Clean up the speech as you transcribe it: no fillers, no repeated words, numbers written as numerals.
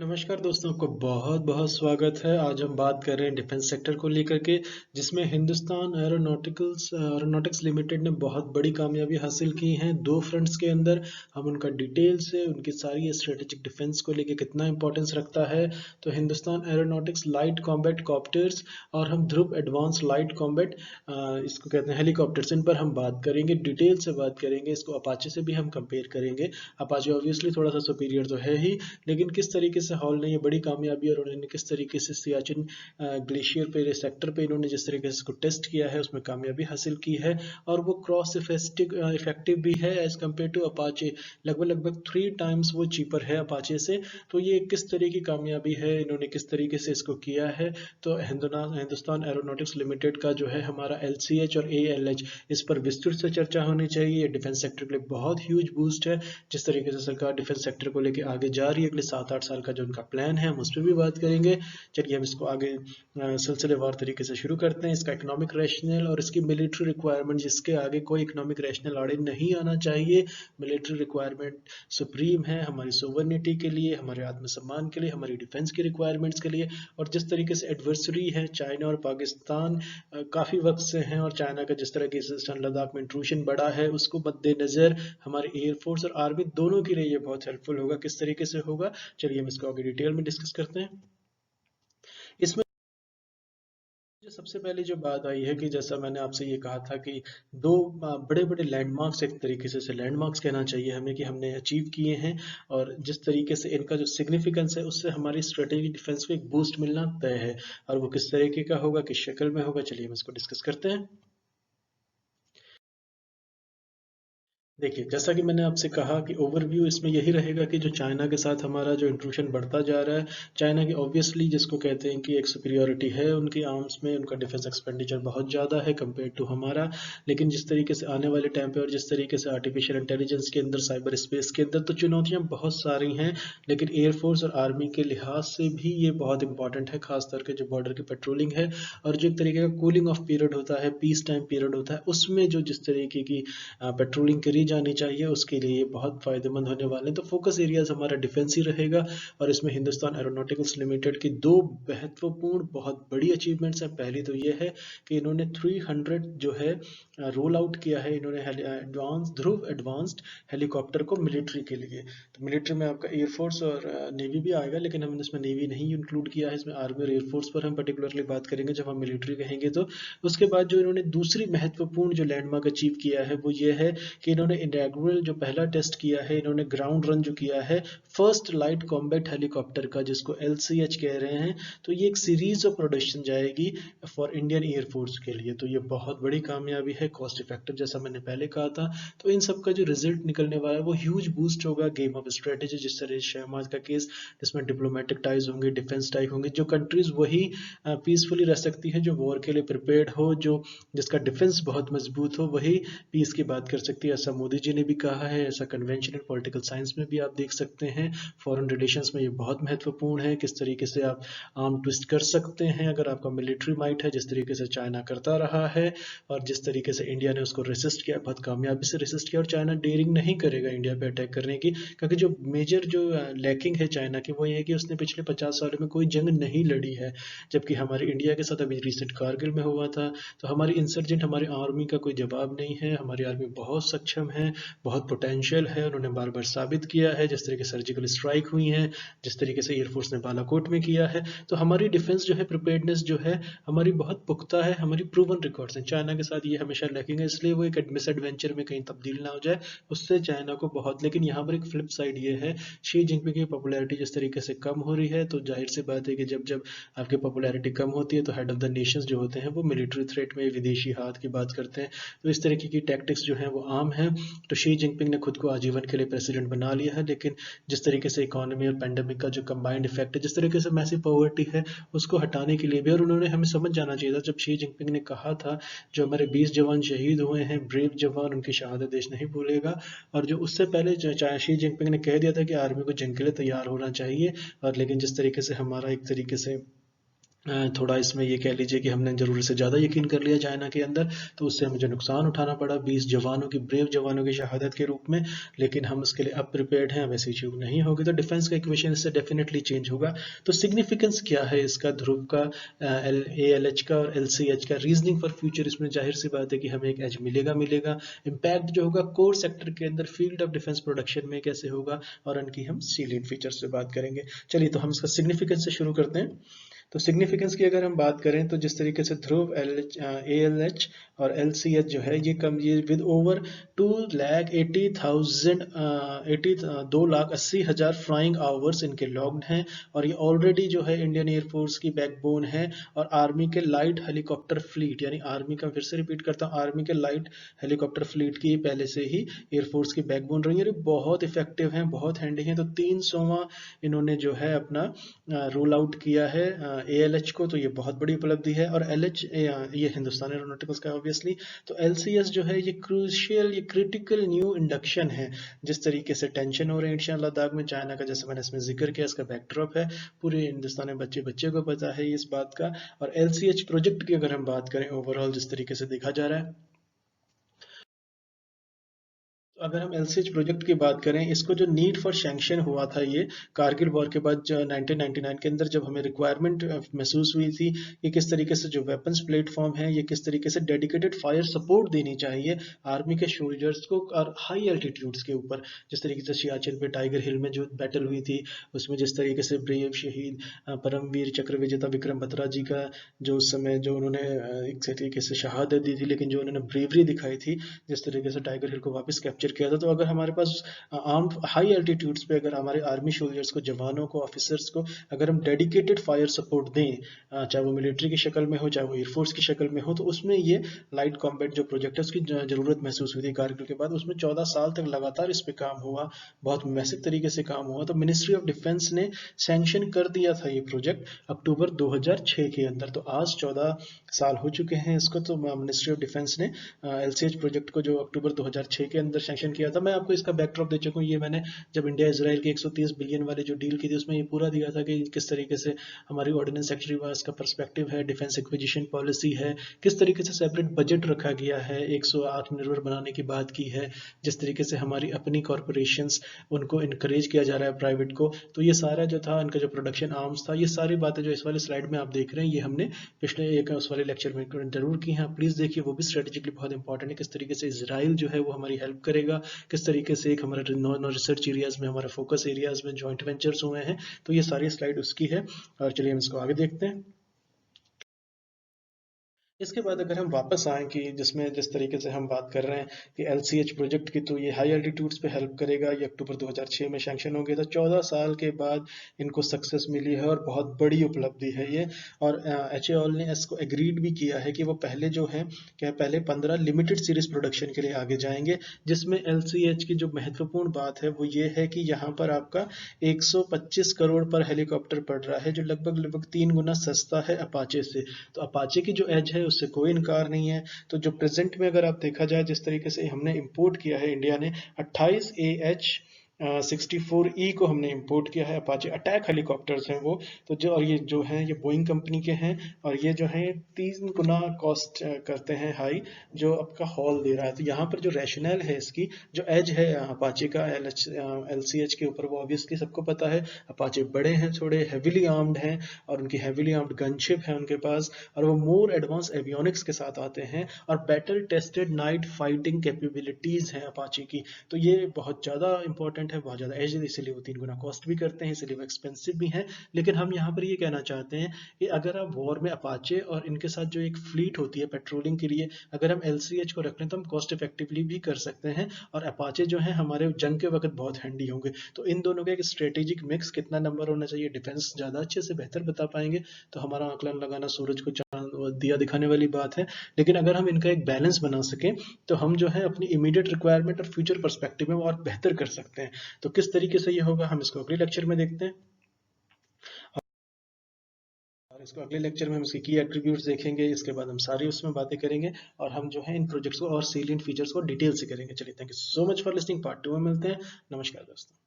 नमस्कार दोस्तों को बहुत बहुत स्वागत है। आज हम बात कर रहे हैं डिफेंस सेक्टर को लेकर के, जिसमें हिंदुस्तान एरोनॉटिक्स लिमिटेड ने बहुत बड़ी कामयाबी हासिल की है दो फ्रंट्स के अंदर। हम उनका डिटेल से उनकी सारी स्ट्रेटेजिक डिफेंस को लेकर कितना इंपॉर्टेंस रखता है, तो Hindustan aeronautics light combat copters और हम ध्रुव एडवांस लाइट कॉम्बैट इसको कहते हैं हेलीकॉप्टर्स, इन पर हम बात करेंगे, डिटेल से बात करेंगे। इसको अपाचे से भी हम कंपेयर करेंगे। अपाचे ऑब्वियसली थोड़ा सा सुपीरियर तो है ही, लेकिन किस तरीके से हॉल ने ये बड़ी कामयाबी और उन्होंने किस तरीके से सियाचिन ग्लेशियर पे सेक्टर पे इन्होंने जिस तरीके से इसको टेस्ट किया है उसमें कामयाबी हासिल की है। और वो क्रॉस इफेक्टिव भी है एज कम्पेयर टू अपाचे। लगभग 3 टाइम्स वो चीपर है अपाचे से। तो ये किस तरह की कामयाबी है, इन्होंने किस तरीके से इसको किया है। तो हिंदुस्तान एरोनॉटिक्स लिमिटेड का जो है हमारा LCH और ALH, इस पर विस्तृत से चर्चा होनी चाहिए। डिफेंस सेक्टर के लिए बहुत ह्यूज बूस्ट है। जिस तरीके से सरकार डिफेंस सेक्टर को लेकर आगे जा रही है, अगले 7-8 साल का जो उनका प्लान है, हम उस पर भी बात करेंगे। चलिए हम इसको आगे सिलसिलेवार तरीके से शुरू करते हैं। इसका इकोनॉमिक रैशनल और इसकी मिलिट्री रिक्वायरमेंट, जिसके आगे कोई इकोनॉमिक रैशनल आड़े नहीं आना चाहिए। मिलिट्री रिक्वायरमेंट सुप्रीम है हमारी सोवर्निटी के लिए, हमारे आत्मसम्मान के लिए, हमारी डिफेंस की रिक्वायरमेंट्स के लिए। और जिस तरीके से एडवर्सरी है चाइना और पाकिस्तान काफ़ी वक्त से हैं, और चाइना का जिस तरह की लद्दाख में इंट्रूशन बढ़ा है, उसको मद्देनज़र हमारे एयरफोर्स और आर्मी दोनों के लिए ये बहुत हेल्पफुल होगा। किस तरीके से होगा, चलिए हम इसको आगे डिटेल में डिस्कस करते हैं। इसमें जो सबसे पहले जो बात आई है कि जैसा मैंने आपसे ये कहा था कि दो बड़े बड़े लैंडमार्क्स, एक तरीके से इसे लैंडमार्क्स कहना चाहिए हमें, कि हमने अचीव किए हैं। और जिस तरीके से इनका जो सिग्निफिकेंस है, उससे हमारी स्ट्रेटेजिक डिफेंस को एक बूस्ट मिलना तय है। और वो किस तरीके का होगा, किस शक्ल में होगा, चलिए हम इसको डिस्कस करते हैं। देखिए, जैसा कि मैंने आपसे कहा कि ओवरव्यू इसमें यही रहेगा कि जो चाइना के साथ हमारा जो इंट्रूशन बढ़ता जा रहा है, चाइना की ऑब्वियसली जिसको कहते हैं कि एक सुपीरियॉरिटी है उनकी आर्म्स में, उनका डिफेंस एक्सपेंडिचर बहुत ज़्यादा है कंपेयर टू हमारा। लेकिन जिस तरीके से आने वाले टाइम पे और जिस तरीके से आर्टिफिशियल इंटेलिजेंस के अंदर, साइबर स्पेस के अंदर, तो चुनौतियाँ बहुत सारी हैं। लेकिन एयरफोर्स और आर्मी के लिहाज से भी ये बहुत इंपॉर्टेंट है, खासतौर के जो बॉर्डर की पेट्रोलिंग है और जो एक तरीके का कूलिंग ऑफ पीरियड होता है, पीस टाइम पीरियड होता है, उसमें जो जिस तरीके की पेट्रोलिंग करी जानी चाहिए, उसके लिए ये बहुत फ़ायदेमंद होने वाले हैं। तो फोकस एरियाज हमारा डिफेंस ही रहेगा। और इसमें हिंदुस्तान एरोनॉटिक्स लिमिटेड की दो महत्वपूर्ण बहुत बड़ी अचीवमेंट्स हैं। पहली तो ये है कि इन्होंने 300 जो है रोल आउट किया है, इन्होंने ध्रुव एडवांस्ड हेलीकॉप्टर को मिलिट्री के लिए। तो मिलिट्री में आपका एयरफोर्स और नेवी भी आएगा, लेकिन हमने इसमें नेवी नहीं इंक्लूड किया है। इसमें आर्मी और एयरफोर्स पर हम पर्टिकुलरली बात करेंगे जब हम मिलिट्री कहेंगे तो। उसके बाद जो इन्होंने दूसरी महत्वपूर्ण जो लैंडमार्क अचीव किया है, वो ये है कि इन्होंने इंडेग्रल जो पहला टेस्ट किया है, इन्होंने ग्राउंड रन जो किया है फर्स्ट लाइट कॉम्बैट हेलीकॉप्टर का, जिसको LCH कह रहे हैं। तो ये एक सीरीज ऑफ प्रोडक्शन जाएगी फॉर इंडियन एयरफोर्स के लिए। तो ये बहुत बड़ी कामयाबी है, कॉस्ट इफेक्टिव जैसा मैंने पहले कहा था। तो इन सब का जो रिजल्ट निकलने वाला है वो ह्यूज बूस्ट होगा गेम ऑफ स्ट्रेटेजी, जिस तरह शहमाज का केस, जिसमें डिप्लोमेटिक टाइज होंगे, डिफेंस टाइज होंगे। जो कंट्रीज वही पीसफुली रह सकती है जो वॉर के लिए प्रिपेयर्ड हो, जो जिसका डिफेंस बहुत मजबूत हो, वही पीस की बात कर सकती है। ऐसा मोदी जी ने भी कहा है, ऐसा कन्वेंशन इन पॉलिटिकल साइंस में भी आप देख सकते हैं। फॉरेन रिलेशंस में ये बहुत महत्वपूर्ण है, किस तरीके से आप आर्म ट्विस्ट कर सकते हैं अगर आपका मिलिट्री माइट है, जिस तरीके से चाइना करता रहा है और जिस तरीके से इंडिया ने उसको रेसिस्ट किया, बहुत कामयाबी से रेसिस्ट किया। और चाइना डेयरिंग नहीं करेगा इंडिया पे अटैक करने की, क्योंकि जो मेजर जो लैकिंग है चाइना की, वो ये है कि उसने पिछले 50 सालों में कोई जंग नहीं लड़ी है। जबकि हमारे इंडिया के साथ अभी रिसेंट कारगिल में हुआ था। तो हमारी इंसर्जेंट, हमारी आर्मी का कोई जवाब नहीं है। हमारी आर्मी बहुत सक्षम है, बहुत पोटेंशियल है, उन्होंने बार बार साबित किया है। जिस तरीके से सर्जिकल स्ट्राइक हुई हैं, जिस तरीके से एयरफोर्स ने बालाकोट में किया है, तो हमारी डिफेंस जो है, प्रिपेयर्डनेस जो है हमारी बहुत पुख्ता है, हमारी प्रूवन रिकॉर्ड्स हैं। चाइना के साथ ये हमेशा लैकिंग है, इसलिए वो एक मिस एडवेंचर में कहीं तब्दील ना हो जाए, उससे चाइना को बहुत। लेकिन यहाँ पर एक फ्लिप साइड ये है, शी जिनपिंग की पॉपुलैरिटी जिस तरीके से कम हो रही है, तो जाहिर सी बात है कि जब जब आपकी पॉपुलैरिटी कम होती है, तो हेड ऑफ द नेशंस जो होते हैं वो मिलिट्री थ्रेट में, विदेशी हाथ की बात करते हैं। तो इस तरीके की टैक्टिक्स जो हैं वो आम हैं। तो शी जिनपिंग ने खुद को आजीवन के लिए प्रेसिडेंट बना लिया है, लेकिन जिस तरीके से इकोनॉमी और पैंडेमिक का जो कंबाइंड इफेक्ट है, जिस तरीके से मैसिव पॉवर्टी है, उसको हटाने के लिए भी, और उन्होंने हमें समझ जाना चाहिए था जब शी जिनपिंग ने कहा था जो हमारे 20 जवान शहीद हुए हैं, ब्रेव जवान, उनकी शहादत देश नहीं भूलेगा। और जो उससे पहले शी जिनपिंग ने कह दिया था कि आर्मी को जंग के लिए तैयार होना चाहिए। और लेकिन जिस तरीके से हमारा एक तरीके से थोड़ा इसमें ये कह लीजिए कि हमने ज़रूरत से ज़्यादा यकीन कर लिया चाइना के अंदर, तो उससे मुझे नुकसान उठाना पड़ा 20 जवानों की, ब्रेव जवानों की शहादत के रूप में। लेकिन हम उसके लिए अब प्रिपेयर्ड हैं, अब ऐसी चीज़ नहीं होगी, तो डिफेंस का इक्वेशन इससे डेफिनेटली चेंज होगा। तो सिग्निफिकेंस क्या है इसका, ध्रुव का, ALH का और LCH का, रीजनिंग फॉर फ्यूचर, इसमें जाहिर सी बात है कि हमें एक एज मिलेगा मिलेगा। इम्पैक्ट जो होगा कोर सेक्टर के अंदर फील्ड ऑफ डिफेंस प्रोडक्शन में कैसे होगा, और उनकी हम सीलियंट फीचर्स पे बात करेंगे। चलिए, तो हम इसका सिग्निफिकेंस से शुरू करते हैं। तो सिग्निफिकेंस की अगर हम बात करें, तो जिस तरीके से ध्रुव, ALH और LCH जो है, ये विद ओवर 2,80,000 2,80,000 फ्लाइंग आवर्स इनके लॉग्ड हैं। और ये ऑलरेडी जो है इंडियन एयरफोर्स की बैकबोन है, और आर्मी के लाइट हेलीकॉप्टर फ्लीट, यानी आर्मी का, फिर से रिपीट करता हूँ, आर्मी के लाइट हेलीकॉप्टर फ्लीट की पहले से ही एयरफोर्स की बैकबोन रही है। ये बहुत इफेक्टिव हैं, बहुत हैंडी हैं। तो 300वां इन्होंने जो है अपना रोल आउट किया है ALH को, तो ये बहुत बड़ी उपलब्धि है। और LH ये हिंदुस्तान एरोनॉटिक्स का ऑब्वियसली। तो LCS जो है, ये क्रूशियल, ये क्रिटिकल न्यू इंडक्शन है। जिस तरीके से टेंशन हो रहे हैं एशियन लद्दाख में, चाइना का, जैसे मैंने इसमें जिक्र किया, इसका बैकड्रॉप है, पूरे हिंदुस्तान में बच्चे बच्चे को पता है इस बात का। और LCH प्रोजेक्ट की अगर हम बात करें, ओवरऑल जिस तरीके से देखा जा रहा है, अगर हम LCH प्रोजेक्ट की बात करें, इसको जो नीड फॉर सैंक्शन हुआ था, ये कारगिल वॉर के बाद 1999 के अंदर, जब हमें रिक्वायरमेंट महसूस हुई थी कि किस तरीके से जो वेपन्स प्लेटफॉर्म है, ये किस तरीके से डेडिकेटेड फायर सपोर्ट देनी चाहिए आर्मी के सोल्जर्स को, और हाई एल्टीट्यूड्स के ऊपर, जिस तरीके से सियाचिन पे टाइगर हिल में जो बैटल हुई थी, उसमें जिस तरीके से ब्रेव शहीद परमवीर चक्र विजेता विक्रम बत्रा जी का, जो उस समय जो उन्होंने एक तरीके से शहादत दी थी, लेकिन जो उन्होंने ब्रेवरी दिखाई थी, जिस तरीके से टाइगर हिल को वापस कैप्चर किया था। तो अगर हमारे पास आर्म हाई एल्टीट्यूड्स पे, अगर हमारे आर्मी सोल्जर्स को, जवानों को, ऑफिसर्स को, अगर हम डेडिकेटेड फायर सपोर्ट दें, चाहे वो मिलिट्री की शक्ल में हो, चाहे वो एयरफोर्स की शक्ल में हो, तो उसमें ये लाइट कॉम्बैट जो प्रोजेक्ट है, उसकी जरूरत महसूस हुई थी कारगिल के बाद। उसमें 14 साल तक लगातार इस पे काम हुआ, बहुत मैसिव तरीके से काम हुआ। तो मिनिस्ट्री ऑफ डिफेंस ने सैंक्शन कर दिया था ये प्रोजेक्ट अक्टूबर 2006 के अंदर। तो आज 14 साल हो चुके हैं इसको। तो मिनिस्ट्री ऑफ डिफेंस ने LCH प्रोजेक्ट को जो अक्टूबर 2006 के अंदर सैंक्शन किया था, मैं आपको इसका बैकड्रॉप दे चुका हूँ। ये मैंने जब इंडिया इसराइल की 130 बिलियन वाली जो डील की थी, उसमें ये पूरा दिया था कि किस तरीके से हमारी ऑर्डिनेंस सेक्रेटरी वास का पर्सपेक्टिव है, डिफेंस एक्विजिशन पॉलिसी है, किस तरीके से सेपरेट बजट रखा गया है, 100 आत्मनिर्भर बनाने की बात की है, जिस तरीके से हमारी अपनी कॉरपोरेशंस, उनको इनकरेज किया जा रहा है प्राइवेट को। तो ये सारा जो था, इनका जो प्रोडक्शन आर्म्स था, ये सारी बातें जो इस वाली स्लाइड में आप देख रहे हैं, ये हमने पिछले एक उस वाले लेक्चर में जरूर की हैं। प्लीज़ देखिए, वो भी स्ट्रेटेजिकली बहुत इंपॉर्टेंट है, किस तरीके से इसराइल जो है वो हमारी हेल्प करेगा, किस तरीके से एक हमारे नॉन रिसर्च एरियाज में, हमारे फोकस एरियाज में जॉइंट वेंचर्स हुए हैं। तो ये सारी स्लाइड उसकी है। और चलिए हम इसको आगे देखते हैं। इसके बाद अगर हम वापस आएँ कि जिसमें जिस तरीके से हम बात कर रहे हैं कि LCH प्रोजेक्ट की, तो ये हाई एल्टीट्यूड्स पे हेल्प करेगा। ये अक्टूबर 2006 में सैंक्शन हो गया था, 14 साल के बाद इनको सक्सेस मिली है, और बहुत बड़ी उपलब्धि है ये। और HAL ने इसको एग्रीड भी किया है कि वो पहले जो है, क्या पहले 15 लिमिटेड सीरीज प्रोडक्शन के लिए आगे जाएंगे। जिसमें LCH की जो महत्वपूर्ण बात है वो ये है कि यहाँ पर आपका 125 करोड़ पर हेलीकॉप्टर पड़ रहा है, जो लगभग लगभग 3 गुना सस्ता है अपाचे से। तो अपाचे की जो एज है, उससे कोई इनकार नहीं है। तो जो प्रेजेंट में अगर आप देखा जाए, जिस तरीके से हमने इंपोर्ट किया है, इंडिया ने 28 AH-64E को हमने इंपोर्ट किया है। अपाचे अटैक हेलीकॉप्टर्स हैं वो। तो जो, और ये जो हैं, ये बोइंग कंपनी के हैं, और ये जो हैं 3 गुना कॉस्ट करते हैं हाई, जो आपका हॉल दे रहा है। तो यहाँ पर जो रैशनल है इसकी, जो एज है अपाचे का LCH के ऊपर, वो ऑब्वियसली सबको पता है। अपाचे बड़े हैं, थोड़े हैविली आर्म्ड हैं, और उनकी हैविली आर्म्ड गनशिप है उनके पास, और वो मोर एडवांस एवियोनिक्स के साथ आते हैं, और battle tested night fighting capabilities हैं अपाचे की। तो ये बहुत ज़्यादा इंपॉर्टेंट है, बहुत ज़्यादा एज, इसलिए वो 3 गुना कॉस्ट भी करते हैं, इसलिए वो एक्सपेंसिव भी हैं। लेकिन हम यहाँ पर ये कहना चाहते हैं कि अगर आप वॉर में अपाचे और इनके साथ जो एक फ्लीट होती है पेट्रोलिंग के लिए, अगर हम LCH को रख लें, तो हम कॉस्ट इफेक्टिवली भी कर सकते हैं, और अपाचे जो है हमारे जंग के वक्त बहुत हैंडी होंगे। तो इन दोनों का एक स्ट्रेटेजिक मिक्स, कितना नंबर होना चाहिए, डिफेंस ज़्यादा अच्छे से बेहतर बता पाएंगे। तो हमारा आंकलन लगाना सूरज को चांद दिया दिखाने वाली बात है। लेकिन अगर हम इनका एक बैलेंस बना सकें, तो हम जो है अपनी इमीडिएट रिक्वायरमेंट और फ्यूचर पर्सपेक्टिव में और बेहतर कर सकते हैं। तो किस तरीके से ये होगा, हम इसको अगले लेक्चर में देखते हैं। और इसको अगले लेक्चर में हम इसके की एट्रीब्यूट्स देखेंगे, इसके बाद हम सारी उसमें बातें करेंगे, और हम जो है इन प्रोजेक्ट्स को और सीलियंट फीचर्स को डिटेल से करेंगे। चलिए, thank you so much for listening. Part 2 में मिलते हैं। नमस्कार दोस्तों।